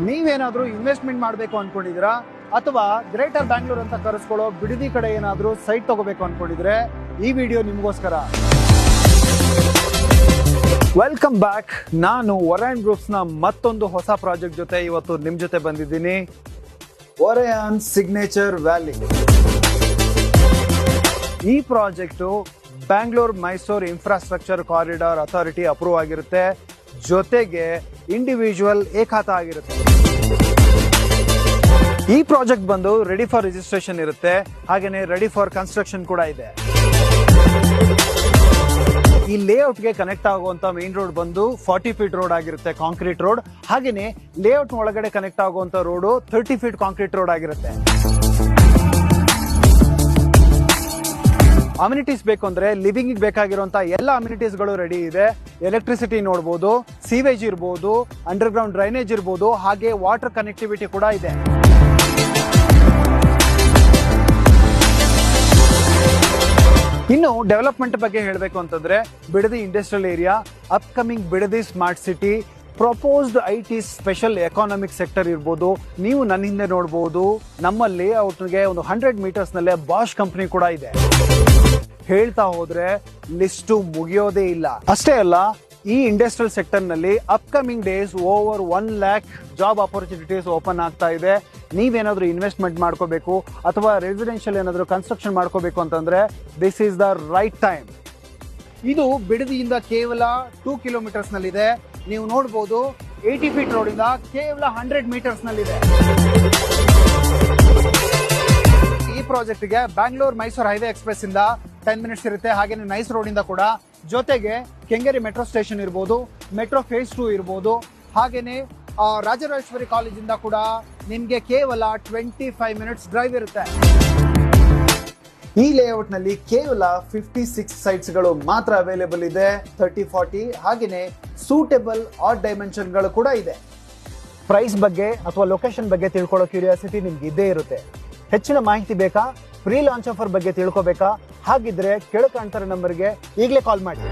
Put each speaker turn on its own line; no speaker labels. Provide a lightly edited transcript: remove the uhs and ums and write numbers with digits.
ನೀವೇನಾದ್ರೂ ಇನ್ವೆಸ್ಟ್ಮೆಂಟ್ ಮಾಡಬೇಕು ಅನ್ಕೊಂಡಿದ್ದೀರಾ ಅಥವಾ ಗ್ರೇಟರ್ ಬ್ಯಾಂಗ್ಳೂರ್ ಅಂತ ಕರೆಸ್ಕೊಳ್ಳೋ ಬಿಡದಿ ಕಡೆ ಏನಾದ್ರೂ ಸೈಟ್ ತಗೋಬೇಕು ಅನ್ಕೊಂಡಿದ್ರೆ ಈ ವಿಡಿಯೋ ನಿಮಗೋಸ್ಕರ. Welcome back. ನಾನು ಒರಾಯನ್ ಗ್ರೂಪ್ಸ್ ನ ಮತ್ತೊಂದು ಹೊಸ ಪ್ರಾಜೆಕ್ಟ್ ಜೊತೆ ಇವತ್ತು ನಿಮ್ ಜೊತೆ ಬಂದಿದ್ದೀನಿ. Orion signature valley. ಈ project Bangalore Mysuru infrastructure corridor authority approve ಆಗಿರುತ್ತೆ, ಜೊತೆಗೆ ಇಂಡಿವಿಜುವಲ್ ಏಕಾತ ಆಗಿರುತ್ತೆ. ಈ ಪ್ರಾಜೆಕ್ಟ್ ಬಂದು ರೆಡಿ ಫಾರ್ ರಿಜಿಸ್ಟ್ರೇಷನ್ ಇರುತ್ತೆ, ಹಾಗೇನೆ ರೆಡಿ ಫಾರ್ ಕನ್ಸ್ಟ್ರಕ್ಷನ್ ಕೂಡ ಇದೆ. ಈ ಲೇಔಟ್ಗೆ ಕನೆಕ್ಟ್ ಆಗುವಂತ ಮೇನ್ ರೋಡ್ ಬಂದು 40 ಫೀಟ್ ರೋಡ್ ಆಗಿರುತ್ತೆ, ಕಾಂಕ್ರೀಟ್ ರೋಡ್. ಹಾಗೇನೆ ಲೇಔಟ್ ಒಳಗಡೆ ಕನೆಕ್ಟ್ ಆಗುವಂತ ರೋಡ್ 30 ಫೀಟ್ ಕಾಂಕ್ರೀಟ್ ರೋಡ್ ಆಗಿರುತ್ತೆ. ಅಮ್ಯುನಿಟೀಸ್ ಬೇಕು ಅಂದ್ರೆ ಲಿವಿಂಗ್ ಬೇಕಾಗಿರುವಂತ ಎಲ್ಲ ಅಮ್ಯುನಿಟೀಸ್ ಗಳು ರೆಡಿ ಇದೆ. ಎಲೆಕ್ಟ್ರಿಸಿಟಿ ನೋಡಬಹುದು, ಸೀವೇಜ್ ಇರಬಹುದು, ಅಂಡರ್ ಗ್ರೌಂಡ್ ಡ್ರೈನೇಜ್ ಇರಬಹುದು, ಹಾಗೆ ವಾಟರ್ ಕನೆಕ್ಟಿವಿಟಿ ಕೂಡ ಇದೆ. ಇನ್ನು ಡೆವಲಪ್ಮೆಂಟ್ ಬಗ್ಗೆ ಹೇಳಬೇಕು ಅಂತಂದ್ರೆ Bidadi industrial area, upcoming Bidadi smart city, proposed IT special economic sector ಇರ್ಬೋದು. ನೀವು ನನ್ನ ಹಿಂದೆ ನೋಡಬಹುದು, ನಮ್ಮ ಲೇಔಟ್ಗೆ ಒಂದು 100 ಮೀಟರ್ಸ್ ನಲ್ಲೇ ಬಾಷ್ ಕಂಪನಿ ಕೂಡ ಇದೆ. ಹೇಳ್ತಾ ಹೋದ್ರೆ ಲಿಸ್ಟ್ ಮುಗಿಯೋದೇ ಇಲ್ಲ. ಅಷ್ಟೇ ಅಲ್ಲ, ಈ ಇಂಡಸ್ಟ್ರಿಯಲ್ ಸೆಕ್ಟರ್ ನಲ್ಲಿ upcoming days over 1 lakh job opportunities open ಆಗ್ತಾ ಇದೆ. ನೀವೇನಾದ್ರೂ ಇನ್ವೆಸ್ಟ್ಮೆಂಟ್ ಮಾಡ್ಕೋಬೇಕು ಅಥವಾ ರೆಸಿಡೆನ್ಷಿಯಲ್ ಏನಾದ್ರೂ ಕನ್ಸ್ಟ್ರಕ್ಷನ್ ಮಾಡ್ಕೋಬೇಕು ಅಂತಂದ್ರೆ this is the right time. ಇದು ಬಿಡದಿಯಿಂದ ಕೇವಲ 2 ಕಿಲೋಮೀಟರ್ಸ್ ನಲ್ಲಿದೆ. ನೀವು ನೋಡಬಹುದು 80 ಫೀಟ್ ರೋಡ್ ಇಂದ ಕೇವಲ 100 ಮೀಟರ್ಸ್ ನಲ್ಲಿದೆ. ಈ ಪ್ರಾಜೆಕ್ಟ್ ಗೆ ಬ್ಯಾಂಗ್ಳೂರ್ ಮೈಸೂರು ಹೈವೇ ಎಕ್ಸ್ಪ್ರೆಸ್ ಇಂದ 10 ಮಿನಿಟ್ಸ್ ಇರುತ್ತೆ, ಹಾಗೇನೆ ನೈಸ್ ರೋಡ್ ಇಂದ ಕೂಡ. ಜೊತೆಗೆ ಕೆಂಗೇರಿ ಮೆಟ್ರೋ ಸ್ಟೇಷನ್ ಇರ್ಬೋದು, ಮೆಟ್ರೋ ಫೇಸ್ 2 ಇರ್ಬೋದು, ಹಾಗೇನೆ ರಾಜರಾಜೇಶ್ವರಿ ಕಾಲೇಜಿಂದ ಕೂಡ ನಿಮ್ಗೆ ಕೇವಲ 25 ಮಿನಿಟ್ಸ್ ಡ್ರೈವ್ ಇರುತ್ತೆ. ಈ ಲೇಔಟ್ ನಲ್ಲಿ ಕೇವಲ 56 ಸೈಟ್ಸ್ ಗಳು ಮಾತ್ರ ಅವೈಲೇಬಲ್ ಇದೆ. 30-40 ಹಾಗೇನೆ ಸೂಟೇಬಲ್ ಆಡ್ ಡೈಮೆನ್ಷನ್ ಗಳು ಕೂಡ ಇದೆ. ಪ್ರೈಸ್ ಬಗ್ಗೆ ಅಥವಾ ಲೊಕೇಶನ್ ಬಗ್ಗೆ ತಿಳ್ಕೊಳ್ಳೋ ಕ್ಯೂರಿಯಾಸಿಟಿ ನಿಮ್ಗೆ ಇದ್ದೇ ಇರುತ್ತೆ. ಹೆಚ್ಚಿನ ಮಾಹಿತಿ ಬೇಕಾ? ಫ್ರೀ ಲಾಂಚ್ ಆಫರ್ ಬಗ್ಗೆ ತಿಳ್ಕೋಬೇಕಾ? ಹಾಗಿದ್ರೆ ಕೆಳ ಕಾಣ್ತಾರೆ ನಂಬರ್ಗೆ ಈಗಲೇ ಕಾಲ್ ಮಾಡಿ.